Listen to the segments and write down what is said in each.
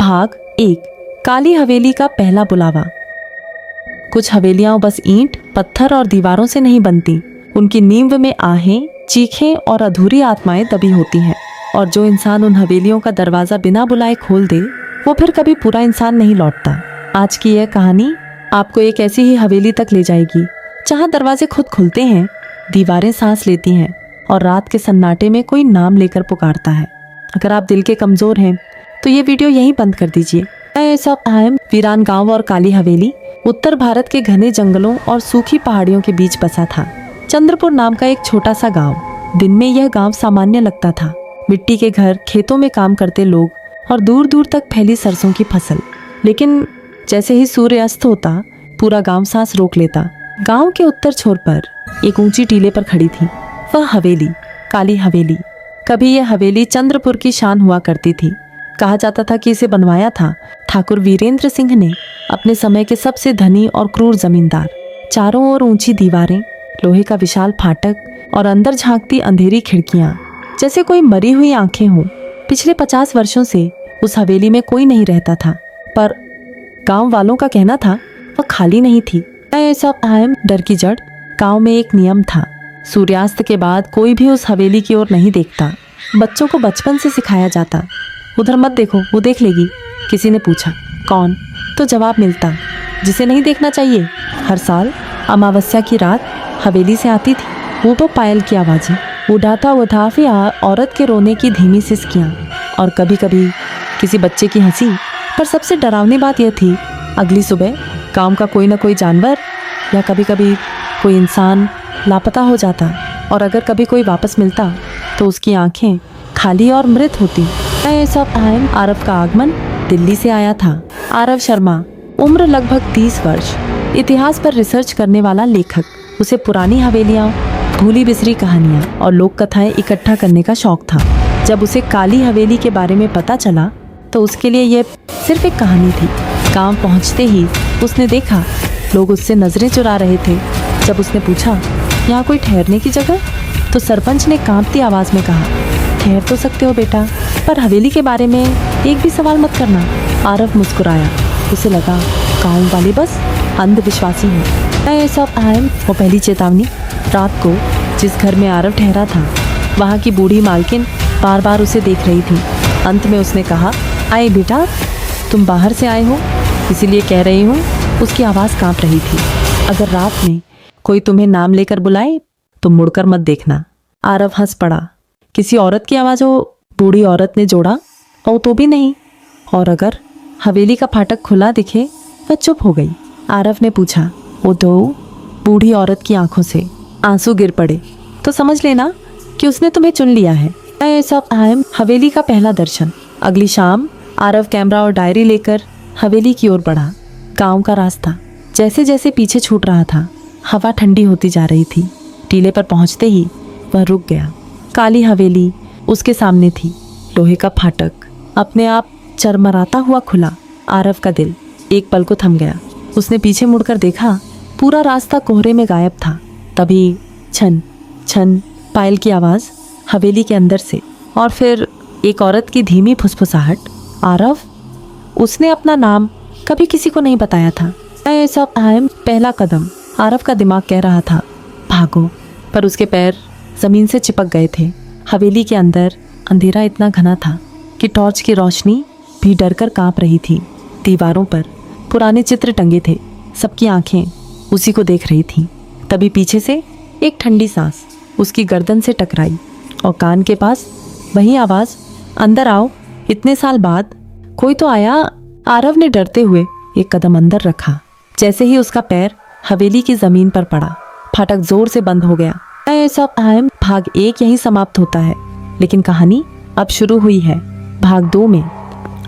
भाग 1। काली हवेली का पहला बुलावा। कुछ हवेलियां बस ईंट, पत्थर और दीवारों से नहीं बनती। उनकी नींव में आहें, चीखें और अधूरी आत्माएं दबी होती हैं। और जो इंसान उन हवेलियों का दरवाजा बिना बुलाए खोल दे, वो फिर कभी पूरा इंसान नहीं लौटता। आज की यह कहानी आपको एक ऐसी ही हवेली तक ले जाएगी जहां दरवाजे खुद खुलते हैं, दीवारें सांस लेती हैं और रात के सन्नाटे में कोई नाम लेकर पुकारता है। अगर आप दिल के कमजोर हैं तो ये वीडियो यहीं बंद कर दीजिए। ऐसा अहम वीरान गांव और काली हवेली उत्तर भारत के घने जंगलों और सूखी पहाड़ियों के बीच बसा था। चंद्रपुर नाम का एक छोटा सा गांव। दिन में यह गांव सामान्य लगता था। मिट्टी के घर, खेतों में काम करते लोग और दूर दूर तक फैली सरसों की फसल। लेकिन जैसे ही सूर्य अस्त होता, पूरा गांव सांस रोक लेता। गांव के उत्तर छोर पर एक ऊंची टीले पर खड़ी थी वह हवेली, काली हवेली। कभी यह हवेली चंद्रपुर की शान हुआ करती थी। कहा जाता था कि इसे बनवाया था ठाकुर वीरेंद्र सिंह ने, अपने समय के सबसे धनी और क्रूर जमींदार। चारों ओर ऊंची दीवारें, लोहे का विशाल फाटक और अंदर झांकती अंधेरी खिड़कियां, जैसे कोई मरी हुई आंखें हों। पिछले 50 वर्षों से उस हवेली में कोई नहीं रहता था, पर गांव वालों का कहना था वह खाली नहीं थी। ऐसा अहम डर की जड़। गांव में एक नियम था, सूर्यास्त के बाद कोई भी उस हवेली की ओर नहीं देखता। बच्चों को बचपन से सिखाया जाता, उधर मत देखो, वो देख लेगी। किसी ने पूछा कौन, तो जवाब मिलता, जिसे नहीं देखना चाहिए। हर साल अमावस्या की रात हवेली से आती थी वो पायल की आवाज़ें, उठाता उठाफी औरत के रोने की धीमी सिसकियाँ और कभी कभी किसी बच्चे की हंसी। पर सबसे डरावनी बात यह थी, अगली सुबह गांव का कोई ना कोई जानवर या कभी कभी कोई इंसान लापता हो जाता, और अगर कभी कोई वापस मिलता तो उसकी आंखें खाली और मृत होती। ऐसा अहम आरव का आगमन दिल्ली से आया था। आरव शर्मा, उम्र लगभग 30 वर्ष, इतिहास पर रिसर्च करने वाला लेखक। उसे पुरानी हवेलियाँ, भूली बिसरी कहानियाँ और लोक कथाएं इकट्ठा करने का शौक था। जब उसे काली हवेली के बारे में पता चला तो उसके लिए यह सिर्फ एक कहानी थी। गांव पहुंचते ही उसने देखा लोग उससे नजरें चुरा रहे थे। जब उसने पूछा यहाँ कोई ठहरने की जगह, तो सरपंच ने कांपती आवाज में कहा, ठहर तो सकते हो बेटा, पर हवेली के बारे में एक भी सवाल मत करना। आरव मुस्कुराया। उसे लगा गाँव वाले बस अंधविश्वासी हैं। ऐसा अहम वो पहली चेतावनी। रात को जिस घर में आरव ठहरा था, वहाँ की बूढ़ी मालकिन बार बार उसे देख रही थी। अंत में उसने कहा, आए बेटा, तुम बाहर से आए हो, इसीलिए कह रही हूँ। उसकी आवाज़ कांप रही थी। अगर रात में कोई तुम्हें नाम लेकर बुलाए तो मुड़कर मत देखना। आरव हंस पड़ा। किसी औरत की आवाज़ हो? बूढ़ी औरत ने जोड़ा। ओ तो भी नहीं। और अगर हवेली का फाटक खुला दिखे? वह चुप हो गई। आरव ने पूछा, वो दो? बूढ़ी औरत की आंखों से आंसू गिर पड़े। तो समझ लेना कि उसने तुम्हें चुन लिया है। ऐसा अहम हवेली का पहला दर्शन। अगली शाम आरव कैमरा और डायरी लेकर हवेली की ओर बढ़ा। गांव का रास्ता जैसे जैसे पीछे छूट रहा था, हवा ठंडी होती जा रही थी। टीले पर पहुंचते ही वह रुक गया। काली हवेली उसके सामने थी। लोहे का फाटक अपने आप चरमराता हुआ खुला। आरव का दिल एक पल को थम गया। उसने पीछे मुड़कर देखा, पूरा रास्ता कोहरे में गायब था। तभी छन छन पायल की आवाज़ हवेली के अंदर से, और फिर एक औरत की धीमी फुसफुसाहट। आरव, उसने अपना नाम कभी किसी को नहीं बताया था। ऐसा अहम पहला कदम। आरव का दिमाग कह रहा था भागो, पर उसके पैर ज़मीन से चिपक गए थे। हवेली के अंदर अंधेरा इतना घना था कि टॉर्च की रोशनी भी डरकर कांप रही थी। दीवारों पर पुराने चित्र टंगे थे। सबकी आंखें उसी को देख रही थीं। तभी पीछे से एक ठंडी सांस उसकी गर्दन से टकराई और कान के पास वही आवाज़, अंदर आओ, इतने साल बाद कोई तो आया। आरव ने डरते हुए एक कदम अंदर रखा। जैसे ही उसका पैर हवेली की ज़मीन पर पड़ा, फाटक जोर से बंद हो गया। ऐसा अहम भाग 1 यहीं समाप्त होता है, लेकिन कहानी अब शुरू हुई है भाग 2 में।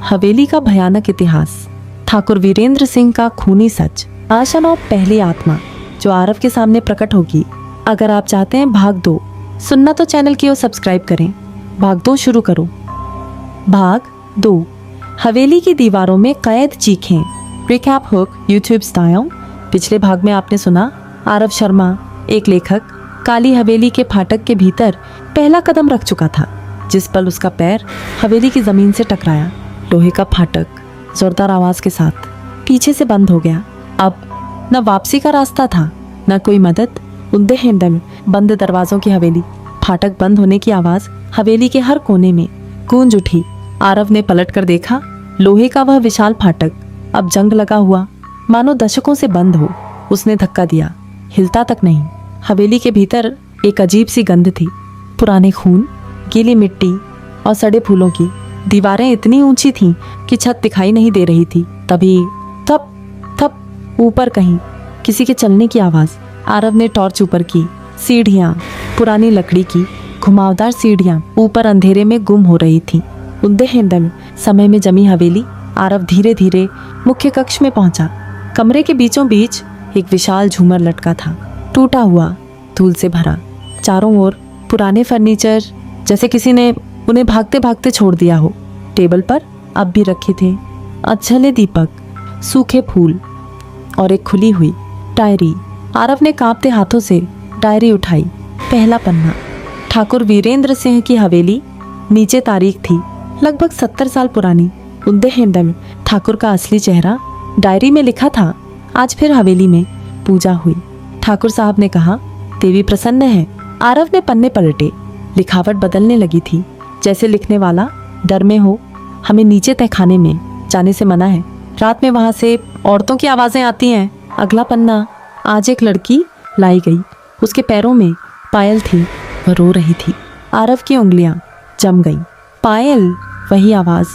हवेली का भयानक इतिहास, ठाकुर वीरेंद्र सिंह का खूनी सच, आशन और पहली आत्मा जो आरव के सामने प्रकट होगी। अगर आप चाहते हैं भाग 2 सुनना तो चैनल की ओर सब्सक्राइब करें। भाग 2 शुरू करो। भाग 2, हवेली की दीवारों में कैद चीखें। Recap hook YouTube style. पिछले भाग में आपने सुना आरव शर्मा, एक लेखक, काली हवेली के फाटक के भीतर पहला कदम रख चुका था। जिस पल उसका पैर हवेली की ज़मीन से टकराया, लोहे का फाटक जोरदार आवाज के साथ। पीछे से बंद हो गया। अब न वापसी का रास्ता था, न कोई मदद। उन्दे हेंदम बंद दरवाजों की हवेली। फाटक बंद होने की आवाज हवेली के हर कोने में गूंज उठी। आरव ने पलट कर देखा, लोहे का वह विशाल फाटक अब जंग लगा हुआ, मानो दशकों से बंद हो। उसने धक्का दिया, हिलता तक नहीं। हवेली के भीतर एक अजीब सी गंध थी, पुराने खून, गीली मिट्टी और सड़े फूलों की। दीवारें इतनी ऊंची थीं कि छत दिखाई नहीं दे रही थी। तभी थप थप ऊपर कहीं किसी के चलने की आवाज। आरव ने टॉर्च ऊपर की। सीढ़ियाँ, पुरानी लकड़ी की घुमावदार सीढ़ियाँ ऊपर अंधेरे में गुम हो रही थीं। उन्दे हेंदम समय में जमी हवेली। आरव धीरे धीरे मुख्य कक्ष में पहुंचा। कमरे के बीचों बीच एक विशाल झूमर लटका था, टूटा हुआ, धूल से भरा। चारों ओर पुराने फर्नीचर, जैसे किसी ने उन्हें भागते भागते छोड़ दिया हो। टेबल पर अब भी रखे थे अधजले दीपक, सूखे फूल और एक खुली हुई डायरी। आरव ने कांपते हाथों से डायरी उठाई। पहला पन्ना, ठाकुर वीरेंद्र सिंह की हवेली। नीचे तारीख थी, लगभग 70 साल पुरानी। उन्दे हेंदम ठाकुर का असली चेहरा डायरी में लिखा था। आज फिर हवेली में पूजा हुई। ठाकुर साहब ने कहा, देवी प्रसन्न है। आरव ने पन्ने पलटे। लिखावट बदलने लगी थी, जैसे लिखने वाला डर में हो। हमें नीचे तहखाने में जाने से मना है। रात में वहां से औरतों की आवाजें आती हैं। अगला पन्ना, आज एक लड़की लाई गई। उसके पैरों में पायल थी, वह रो रही थी। आरव की उंगलियां जम गईं। पायल, वही आवाज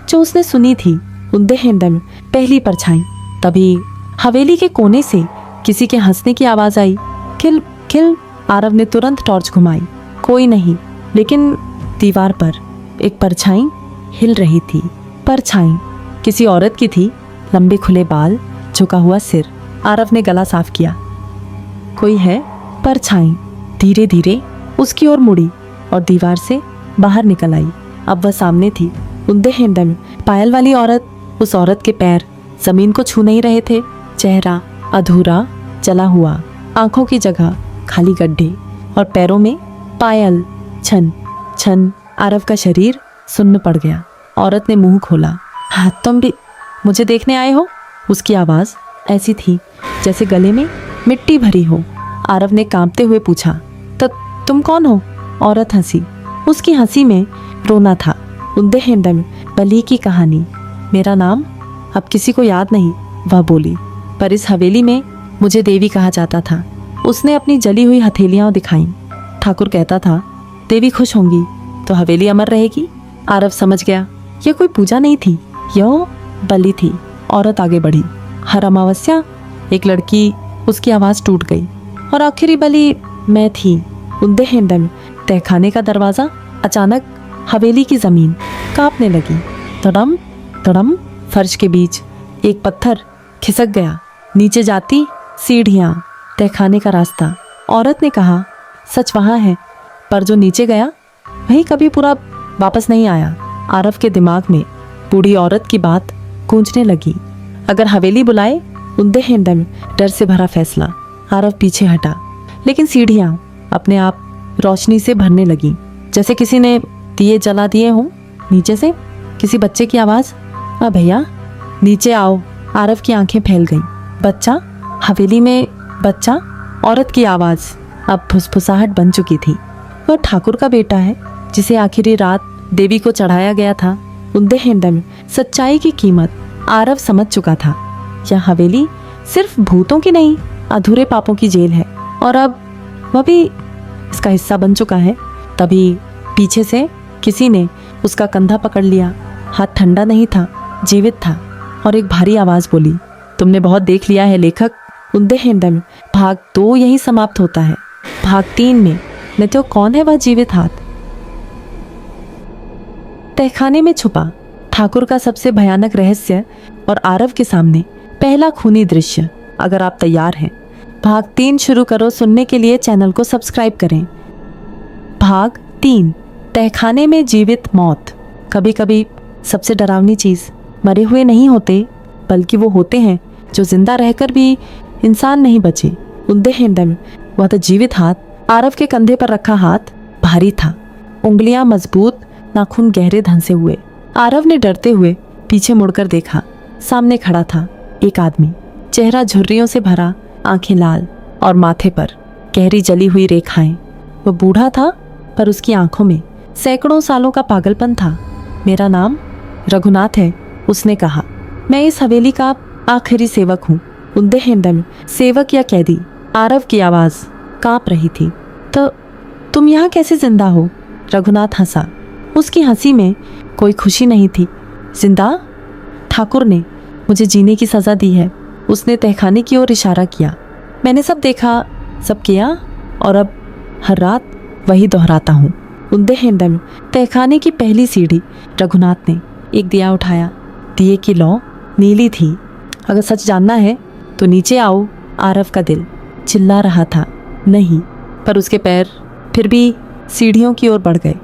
जो उसने सुनी थी। उन्दे हेंदम पहली परछाई। तभी हवेली के कोने से किसी के हंसने की आवाज आई। खिल खिल। आरव ने तुरंत टॉर्च घुमाई। कोई नहीं, लेकिन दीवार पर एक परछाई हिल रही थी। परछाई किसी औरत की थी, लंबे खुले बाल, झुका हुआ सिर। आरव ने गला साफ किया। कोई है? परछाई धीरे धीरे उसकी ओर मुड़ी और दीवार से बाहर निकल आई। अब वह सामने थी। उन्दे हेंदम पायल वाली औरत। उस औरत के पैर जमीन को छू नहीं रहे थे। चेहरा अधूरा, जला हुआ, आंखों की जगह खाली गड्ढे और पैरों में पायल। छन छन आरव का शरीर सुन्न पड़ गया। औरत ने मुंह खोला। हाँ, तुम भी मुझे देखने आए हो? उसकी आवाज ऐसी थी जैसे गले में मिट्टी भरी हो। आरव ने कांपते हुए पूछा, तो तुम कौन हो? औरत हंसी। उसकी हंसी में रोना था। उन्दे हेंदम बली की कहानी। मेरा नाम अब किसी को याद नहीं, वह बोली, पर इस हवेली में मुझे देवी कहा जाता था। उसने अपनी जली हुई हथेलियां दिखाईं। ठाकुर कहता था, देवी खुश होंगी तो हवेली अमर रहेगी। आरव समझ गया, यह कोई पूजा नहीं थी, यह बलि थी। औरत आगे बढ़ी। हर अमावस्या एक लड़की। उसकी आवाज टूट गई। और आखिरी बलि मैं थी। उन्दे हेंदम तहखाने का दरवाजा। अचानक हवेली की जमीन कांपने लगी। तड़म तड़म। फर्श के बीच एक पत्थर खिसक गया। नीचे जाती सीढ़ियां, तहखाने का रास्ता। औरत ने कहा, सच वहां है, पर जो नीचे गया वही कभी पूरा वापस नहीं आया। आरव के दिमाग में बूढ़ी औरत की बात गूंजने लगी। अगर हवेली बुलाए? उन्दे हेंदम डर से भरा फैसला। आरव पीछे हटा, लेकिन सीढ़ियां अपने आप रोशनी से भरने लगी, जैसे किसी ने दिए जला दिए हों। नीचे से किसी बच्चे की आवाज, भैया नीचे आओ। आरव की आंखें फैल गईं। बच्चा? हवेली में बच्चा? औरत की आवाज अब फुसफुसाहट बन चुकी थी। वह ठाकुर का बेटा है, जिसे आखिरी रात देवी को चढ़ाया गया था। उन्दे हेंदम सच्चाई की कीमत आरव समझ चुका था। यह हवेली सिर्फ भूतों की नहीं, अधूरे पापों की जेल है, और अब वह भी इसका हिस्सा बन चुका है। तभी पीछे से किसी ने उसका कंधा पकड़ लिया। हाथ ठंडा नहीं था, जीवित था, और एक भारी आवाज बोली, तुमने बहुत देख लिया है लेखक। उन्दे हेंदम भाग 2 यही समाप्त होता है। भाग 3 में न तो कौन है वह जीवित हाथ? तहखाने में छुपा ठाकुर का सबसे भयानक रहस्य और आरव के सामने पहला खूनी दृश्य। अगर आप तैयार हैं, भाग 3 शुरू करो। सुनने के लिए चैनल को सब्सक्राइब करें। भाग 3, तहखाने में जीवित मौत। कभी कभी सबसे डरावनी चीज मरे हुए नहीं होते, बल्कि वो होते हैं जो जिंदा रहकर भी इंसान नहीं बचे। उन्दे हेंदम वह तो जीवित हाथ। आरव के कंधे पर रखा हाथ भारी था, उंगलियां मजबूत, नाखून गहरे धंसे हुए। आरव ने डरते हुए पीछे मुड़कर देखा। सामने खड़ा था एक आदमी, चेहरा झुर्रियों से भरा, आंखें लाल और माथे पर गहरी जली हुई रेखाएं। वो बूढ़ा था पर उसकी आंखों में सैकड़ों सालों का पागलपन था। मेरा नाम रघुनाथ है, उसने कहा। मैं इस हवेली का आखिरी सेवक हूँ। उन्दे हिंदम सेवक या कैदी? आरव की आवाज कांप रही थी। तो तुम यहाँ कैसे जिंदा हो? रघुनाथ हंसा। उसकी हंसी में कोई खुशी नहीं थी। जिंदा? ठाकुर ने मुझे जीने की सजा दी है। उसने तहखाने की ओर इशारा किया। मैंने सब देखा, सब किया और अब हर रात वही दोहराता हूँ। उन्दे हिंदम तहखाने की पहली सीढ़ी। रघुनाथ ने एक दिया उठाया। दिए की लौ नीली थी। अगर सच जानना है तो नीचे आओ। आरव का दिल चिल्ला रहा था नहीं, पर उसके पैर फिर भी सीढ़ियों की ओर बढ़ गए।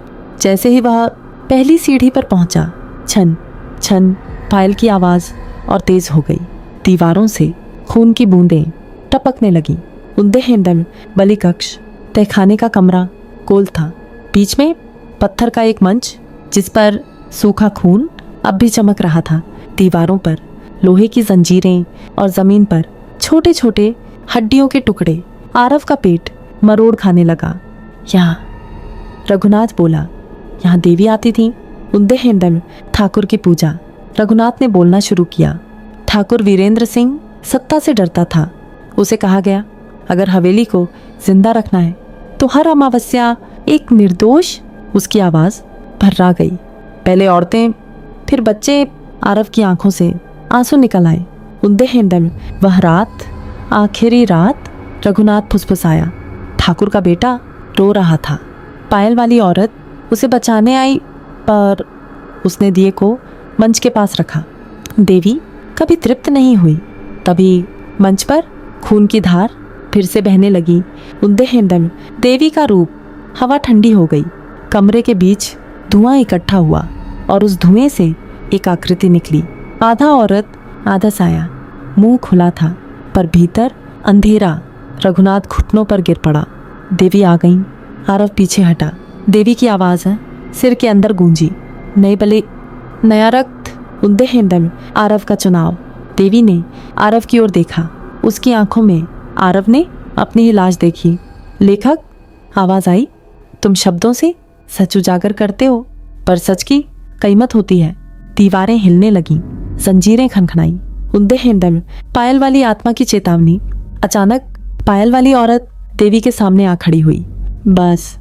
जैसे ही वह पहली सीढ़ी पर पहुंचा, छन छन पायल की आवाज़ और तेज हो गई। दीवारों से खून की बूंदें टपकने लगीं। उन्दे हिंदम बलि कक्ष, तहखाने का कमरा गोल था। बीच में पत्थर का एक मंच जिस पर सूखा खून अब भी चमक रहा था। दीवारों पर लोहे की जंजीरें और जमीन पर छोटे छोटे हड्डियों के टुकड़े। आरव का पेट मरोड़ खाने लगा। यहाँ, रघुनाथ बोला, यहाँ देवी आती थी। उन्दे हिंदम ठाकुर की पूजा। रघुनाथ ने बोलना शुरू किया। ठाकुर वीरेंद्र सिंह सत्ता से डरता था। उसे कहा गया, अगर हवेली को जिंदा रखना है तो हर अमावस्या एक निर्दोष। उसकी आवाज़ भर्रा गई। पहले औरतें, फिर बच्चे। आरव की आंखों से आंसू निकल आए। उन्दे हिंदम वह रात, आखिरी रात। रघुनाथ फुसफुसाया। ठाकुर का बेटा रो रहा था। पायल वाली औरत उसे बचाने आई, पर उसने दिए को मंच के पास रखा। देवी कभी तृप्त नहीं हुई। तभी मंच पर खून की धार फिर से बहने लगी। उन्दे हिंदम देवी का रूप। हवा ठंडी हो गई। कमरे के बीच धुआं इकट्ठा हुआ और उस धुएं से एक आकृति निकली। आधा औरत आधा साया। मुंह खुला था पर भीतर अंधेरा। रघुनाथ घुटनों पर गिर पड़ा। देवी आ गई। आरव पीछे हटा। देवी की आवाज़ है सिर के अंदर गूंजी। नए बले, नया रक्त। उन्दे हिंदम आरव का चुनाव। देवी ने आरव की ओर देखा। उसकी आंखों में आरव ने अपनी ही लाज देखी। लेखक, आवाज़ आई, तुम शब्दों से सच उजागर करते हो, पर सच की कीमत होती है। दीवारें हिलने लगीं, जंजीरें खनखनाई। उन्दे हिंदम पायल वाली आत्मा की चेतावनी। अचानक पायल वाली औरत देवी के सामने आ खड़ी हुई। बस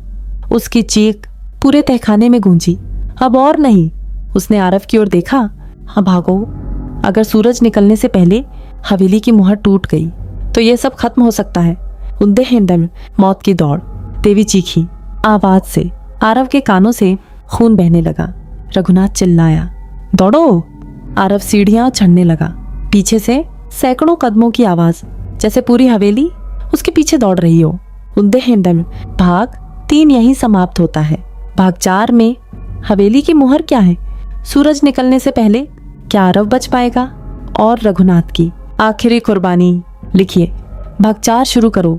उसकी चीख पूरे तहखाने में गूंजी। अब और नहीं। उसने आरव की ओर देखा। हाँ, भागो। अगर सूरज निकलने से पहले हवेली की मुहर टूट गई तो यह सब खत्म हो सकता है। उन्दे हिंदम मौत की दौड़। देवी चीखी आवाज से। आरव के कानों से खून बहने लगा। रघुनाथ चिल्लाया, दौड़ो। आरव सीढ़ियां चढ़ने लगा। पीछे से सैकड़ों कदमों की आवाज, जैसे पूरी हवेली उसके पीछे दौड़ रही हो। उन्दे हिंदम भाग 3 यहीं समाप्त होता है। भाग 4 में हवेली की मुहर क्या है? सूरज निकलने से पहले क्या आरव बच पाएगा? और रघुनाथ की आखिरी कुर्बानी। लिखिए, भाग 4 शुरू करो।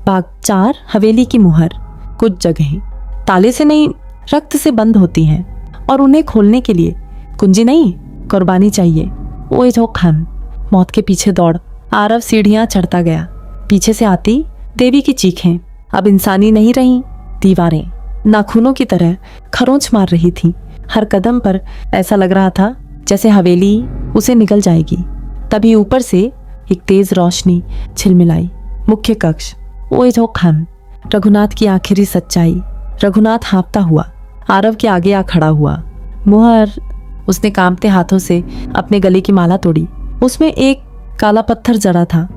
भाग 4 हवेली की मुहर। कुछ जगहें ताले से नहीं, रक्त से बंद होती हैं और उन्हें खोलने के लिए कुंजी नहीं, कुर्बानी चाहिए। ओए जो खान, मौत के पीछे दौड़। आरव सीढ़ियां चढ़ता गया। पीछे से आती देवी की चीखें अब इंसानी नहीं रहीं। दीवारें नाखूनों की तरह खरोंच मार रही थीं। हर कदम पर ऐसा लग रहा था जैसे हवेली उसे निगल जाएगी। तभी ऊपर से एक तेज रोशनी झिलमिलाई। मुख्य कक्ष। ओए जो खान, रघुनाथ की आखिरी सच्चाई। रघुनाथ हाँफता हुआ आरव के आगे आ खड़ा हुआ। मुहर। उसने कांपते हाथों से अपने गले की माला तोड़ी। उसमें एक काला पत्थर जड़ा था।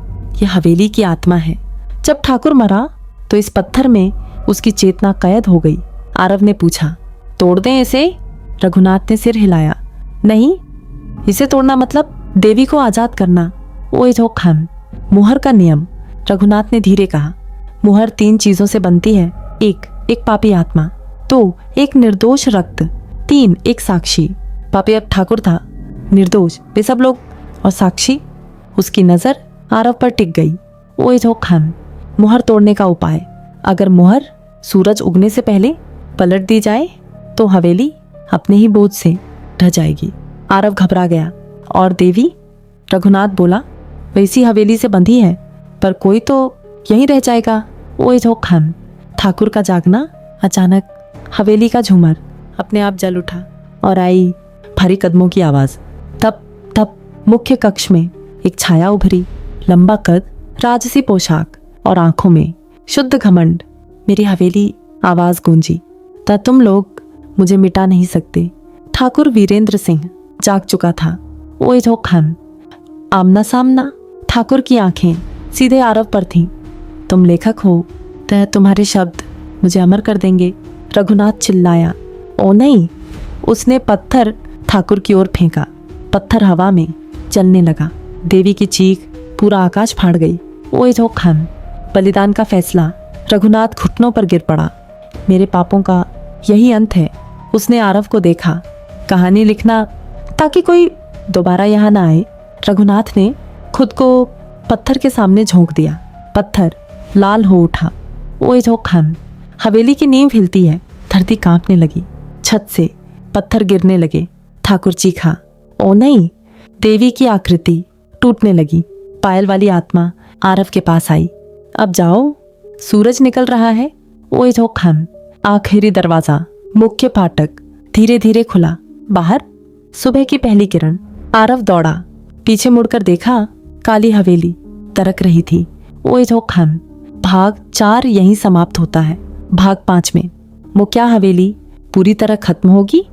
यह हवेली की आत्मा है। जब ठाकुर मरा तो इस पत्थर में उसकी चेतना कैद हो गई। आरव ने पूछा, तोड़ दें इसे? रघुनाथ ने सिर हिलाया। नहीं, इसे तोड़ना मतलब देवी को आजाद करना। ओए जो खान, मुहर का नियम। रघुनाथ ने धीरे कहा, मुहर 3 चीजों से बनती है। 1 एक पापी आत्मा। 2 एक निर्दोष रक्त। 3 एक साक्षी। पापी अब ठाकुर था, निर्दोष वे सब लोग, और साक्षी। उसकी नजर आरव पर टिक गई। ओए जो खान, मुहर तोड़ने का उपाय। अगर मुहर सूरज उगने से पहले पलट दी जाए तो हवेली अपने ही बोझ से ढह जाएगी। आरव घबरा गया। और देवी? रघुनाथ बोला, वैसी हवेली से बंधी है, पर कोई तो यहीं रह जाएगा। ओए जो खान। ठाकुर का जागना। अचानक हवेली का झूमर अपने आप जल उठा और आई भारी कदमों की आवाज। तप तप मुख्य कक्ष में एक छाया उभरी, लंबा कद, राजसी पोशाक और आंखों में शुद्ध घमंड। मेरी हवेली, आवाज गूंजी। ता तुम लोग मुझे मिटा नहीं सकते। ठाकुर वीरेंद्र सिंह जाग चुका था। ओए जो खान। आमना सामना। ठाकुर की आंखें सीधे आरव पर थीं। तुम लेखक हो, तो तुम्हारे शब्द मुझे अमर कर देंगे। रघुनाथ चिल्लाया। ओ नहीं। उसने पत्थर ठाकुर की ओर फेंका। पत्थर हवा में चलने लगा। देवी की चीख पूरा आकाश फाड़ गई। ओए जो खान। बलिदान का फैसला। रघुनाथ घुटनों पर गिर पड़ा। मेरे पापों का यही अंत है। उसने आरव को देखा। कहानी लिखना ताकि कोई दोबारा यहाँ ना आए। रघुनाथ ने खुद को पत्थर के सामने झोंक दिया। पत्थर लाल हो उठा। ओए जो खान। हवेली की नींव हिलती है। धरती कांपने लगी। छत से पत्थर गिरने लगे। ठाकुर चीखा। ओ नहीं। देवी की आकृति टूटने लगी। पायल वाली आत्मा आरव के पास आई। अब जाओ, सूरज निकल रहा है। ओए जो खान। आखिरी दरवाजा, मुख्य फाटक धीरे धीरे खुला। बाहर सुबह की पहली किरण। आरव दौड़ा। पीछे मुड़कर देखा, काली हवेली तरक रही थी। ओए जो खान। भाग 4 यहीं समाप्त होता है। भाग 5 में मुख्या हवेली पूरी तरह खत्म होगी।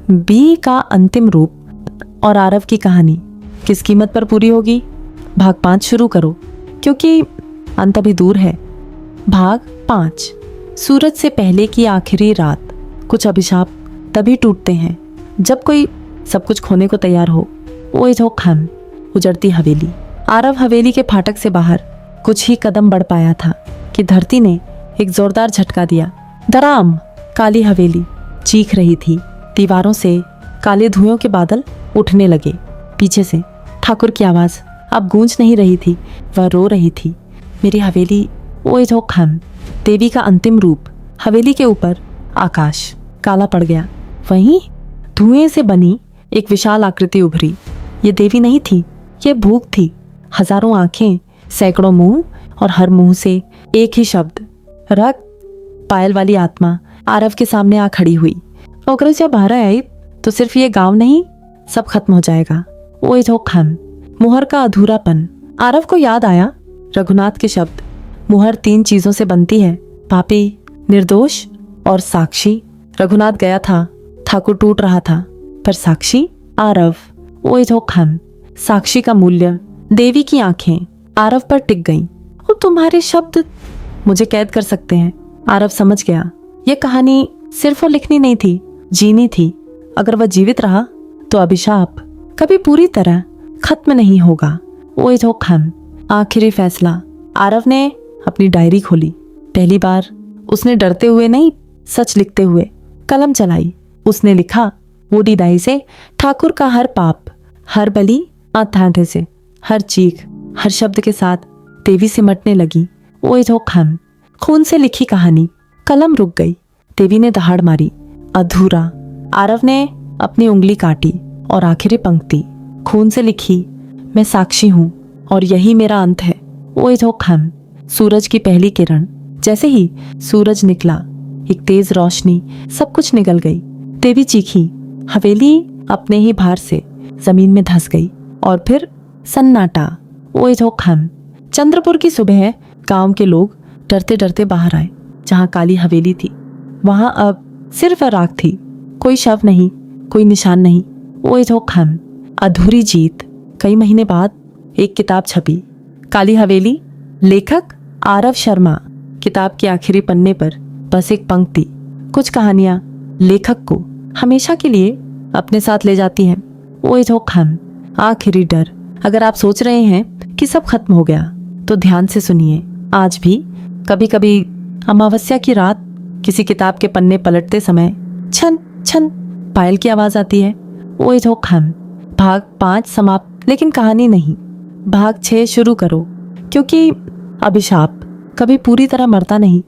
बी का अंतिम रूप और आरव की कहानी किस कीमत पर पूरी होगी। भाग 5 शुरू करो, क्योंकि अंत अभी दूर है। भाग 5। सूरज से पहले की आखिरी रात। कुछ अभिशाप तभी टूटते हैं जब कोई सब कुछ खोने को तैयार हो। ओए जो खान। उजड़ती हवेली। आरव हवेली के फाटक से बाहर कुछ ही कदम बढ़ पाया था कि धरती ने एक जोरदार झटका दिया। दराम। काली हवेली चीख रही थी। दीवारों से काले धुएं के बादल उठने लगे। पीछे से ठाकुर की आवाज अब गूंज नहीं रही थी, वह रो रही थी। मेरी हवेली। ओए जो खान। देवी का अंतिम रूप। हवेली के ऊपर आकाश काला पड़ गया। वहीं धुएं से बनी एक विशाल आकृति उभरी। ये देवी नहीं थी, ये भूख थी। हजारों आंखें, सैकड़ों मुंह और हर मुंह से एक ही शब्द, रक्त। पायल वाली आत्मा आरव के सामने आ खड़ी हुई। अगर जब बाहर आई तो सिर्फ ये गांव नहीं, सब खत्म हो जाएगा। ओए जो खान। मुहर का अधूरापन। आरव को याद आया रघुनाथ के शब्द। मुहर 3 चीजों से बनती है, पापी, निर्दोष और साक्षी। रघुनाथ गया था, ठाकुर टूट रहा था, पर साक्षी आरव। ओए जो खान। साक्षी का मूल्य। देवी की आंखें आरव पर टिक गईं। और तुम्हारे शब्द मुझे कैद कर सकते हैं। आरव समझ गया, यह कहानी सिर्फ वो लिखनी नहीं थी, जीनी थी। अगर वह जीवित रहा तो अभिशाप कभी पूरी तरह खत्म नहीं होगा। ओए जो खान। आखिरी फैसला। आरव ने अपनी डायरी खोली। पहली बार उसने डरते हुए नहीं, सच लिखते हुए कलम चलाई। उसने लिखा, वो डिदाई से ठाकुर का हर पाप, हर बलि आथांठे से, हर चीख, हर शब्द के साथ देवी सिमटने लगी। ओए जो खान। खून से लिखी कहानी। कलम रुक गई। देवी ने दहाड़ मारी। अधूरा। आरव ने अपनी उंगली काटी और आखिरी पंक्ति खून से लिखी, मैं साक्षी हूं और यही मेरा अंत है। ओए जो खान। सूरज की पहली किरण। जैसे ही सूरज निकला, एक तेज रोशनी, सब कुछ निगल गई। देवी चीखी। हवेली अपने ही भार से जमीन में धंस गई और फिर सन्नाटा। ओए जो खान। चंद्रपुर की सुबह गांव के लोग डरते डरते बाहर आए। जहां काली हवेली थी वहां अब सिर्फ राख थी। कोई शव नहीं, कोई निशान नहीं। ओए जो खान। अधूरी जीत। कई महीने बाद एक किताब छपी, काली हवेली। लेखक आरव शर्मा। किताब के आखिरी पन्ने पर बस एक पंक्ति। कुछ कहानियां लेखक को हमेशा के लिए अपने साथ ले जाती हैं। ओए जो खान। आखिरी डर। अगर आप सोच रहे हैं कि सब खत्म हो गया तो ध्यान से सुनिए। आज भी कभी कभी अमावस्या की रात किसी किताब के पन्ने पलटते समय छन छन पायल की आवाज आती है। ओए जो खान। भाग 5 समाप्त, लेकिन कहानी नहीं। भाग 6 शुरू करो, क्योंकि अभिशाप कभी पूरी तरह मरता नहीं,